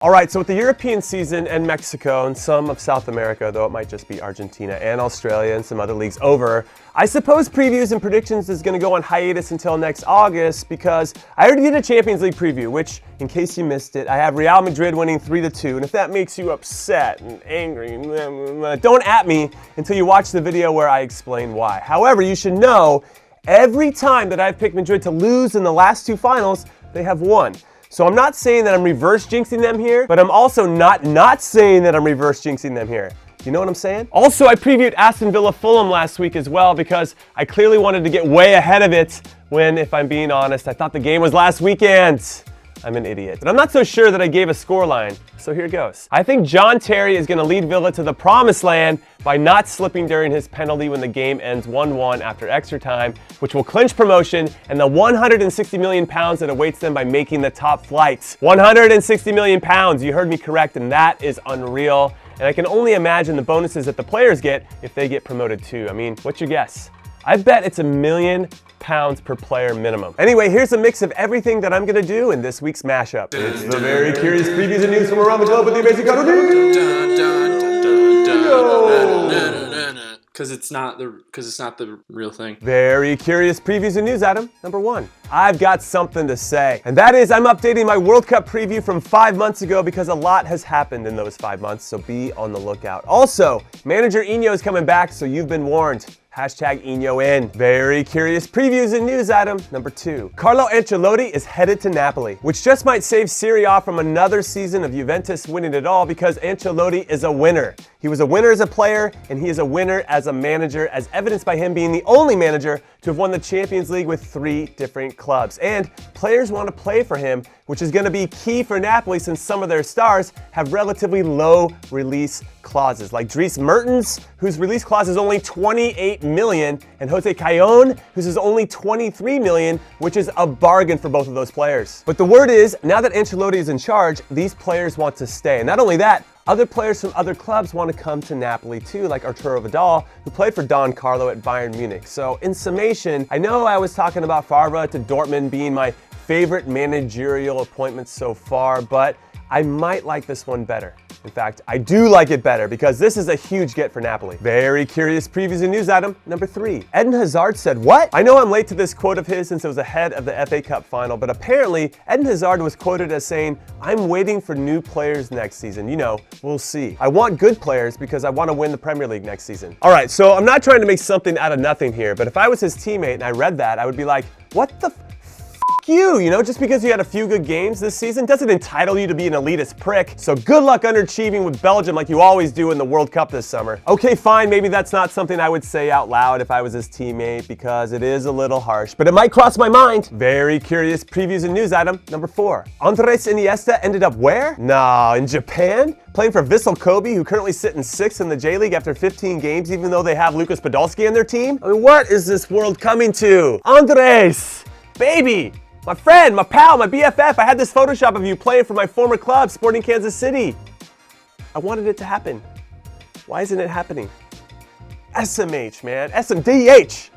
All right, so with the European season and Mexico and some of South America, though it might just be Argentina and Australia and some other leagues over, I suppose previews and predictions is going to go on hiatus until next August because I already did a Champions League preview, which, in case you missed it, I have Real Madrid winning 3-2, and if that makes you upset and angry, don't at me until you watch the video where I explain why. However, you should know, every time that I've picked Madrid to lose in the last two finals, they have won. So I'm not saying that I'm reverse jinxing them here, but I'm also not saying that I'm reverse jinxing them here. You know what I'm saying? Also, I previewed Aston Villa Fulham last week as well because I clearly wanted to get way ahead of it when, if I'm being honest, I thought the game was last weekend. I'm an idiot. But I'm not so sure that I gave a scoreline, so here goes. I think John Terry is going to lead Villa to the promised land by not slipping during his penalty when the game ends 1-1 after extra time, which will clinch promotion and the 160 million pounds that awaits them by making the top flight. 160 million pounds, you heard me correct, and that is unreal. And I can only imagine the bonuses that the players get if they get promoted too. I mean, what's your guess? I bet it's £1 million per player minimum. Anyway, here's a mix of everything that I'm gonna do in this week's mashup. It's the very curious previews and news from around the globe with the amazing Conrad. Because it's not the real thing. Very curious previews and news, Adam. Number one, I've got something to say. And that is I'm updating my World Cup preview from 5 months ago because a lot has happened in those 5 months, so be on the lookout. Also, manager Iniesta is coming back, so you've been warned. Hashtag Ino in. Very curious previews and news, Adam. Number two, Carlo Ancelotti is headed to Napoli, which just might save Serie A from another season of Juventus winning it all because Ancelotti is a winner. He was a winner as a player, and he is a winner as a manager, as evidenced by him being the only manager to have won the Champions League with 3 different clubs. And players want to play for him, which is going to be key for Napoli since some of their stars have relatively low release clauses, like Dries Mertens, whose release clause is only 28 million, and Jose Callon, whose is only 23 million, which is a bargain for both of those players. But the word is, now that Ancelotti is in charge, these players want to stay. And not only that, other players from other clubs want to come to Napoli too, like Arturo Vidal, who played for Don Carlo at Bayern Munich. So in summation, I know I was talking about Fairfax to Dortmund being my favorite managerial appointment so far, but I might like this one better. In fact, I do like it better because this is a huge get for Napoli. Very curious previews and news item. Number 3, Eden Hazard said, what? I know I'm late to this quote of his since it was ahead of the FA Cup final, but apparently Eden Hazard was quoted as saying, I'm waiting for new players next season. You know, we'll see. I want good players because I want to win the Premier League next season. All right, so I'm not trying to make something out of nothing here, but if I was his teammate and I read that, I would be like, what the you know, just because you had a few good games this season doesn't entitle you to be an elitist prick. So good luck underachieving with Belgium like you always do in the World Cup this summer. Okay, fine, maybe that's not something I would say out loud if I was his teammate because it is a little harsh, but it might cross my mind. Very curious previews and news item. Number 4, Andres Iniesta ended up where? Nah, in Japan? Playing for Vissel Kobe, who currently sit in 6th in the J-League after 15 games, even though they have Lucas Podolski on their team? I mean, what is this world coming to? Andres, baby! My friend, my pal, my BFF, I had this Photoshop of you playing for my former club, Sporting Kansas City. I wanted it to happen. Why isn't it happening? SMH, man. SMDH.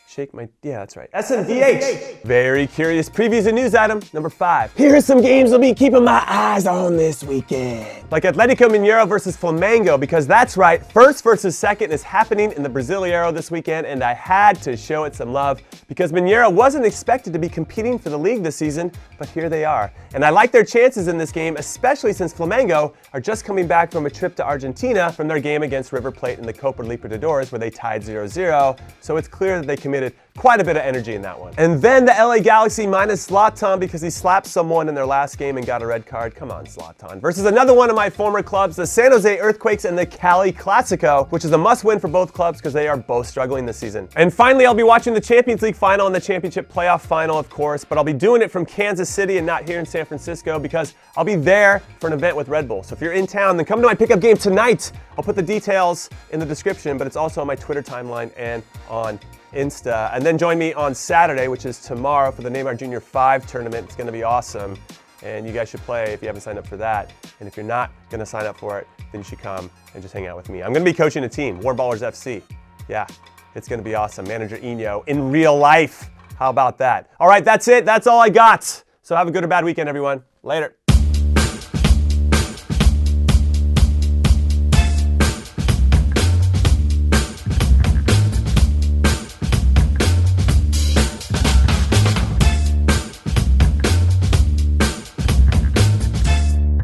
Shake my, yeah, that's right. SMDH. Very curious previews and news item. Number 5. Here are some games I'll be keeping my eyes on this weekend. Like Atletico Mineiro versus Flamengo, because that's right, first versus second is happening in the Brasileiro this weekend, and I had to show it some love because Mineiro wasn't expected to be competing for the league this season, but here they are. And I like their chances in this game, especially since Flamengo are just coming back from a trip to Argentina from their game against River Plate in the Copa Libertadores where they tied 0-0, so it's clear that they committed quite a bit of energy in that one. And then the LA Galaxy minus Zlatan because he slapped someone in their last game and got a red card. Come on, Zlatan. Versus another one of my former clubs, the San Jose Earthquakes and the Cali Clasico, which is a must-win for both clubs because they are both struggling this season. And finally, I'll be watching the Champions League final and the Championship playoff final, of course, but I'll be doing it from Kansas City and not here in San Francisco because I'll be there for an event with Red Bull. So if you're in town, then come to my pickup game tonight. I'll put the details in the description, but it's also on my Twitter timeline and on Insta. And then join me on Saturday, which is tomorrow, for the Neymar Jr. 5 tournament. It's going to be awesome. And you guys should play if you haven't signed up for that. And if you're not going to sign up for it, then you should come and just hang out with me. I'm going to be coaching a team, War Ballers FC. Yeah, it's going to be awesome. Manager Eno in real life. How about that? All right, that's it. That's all I got. So have a good or bad weekend, everyone. Later.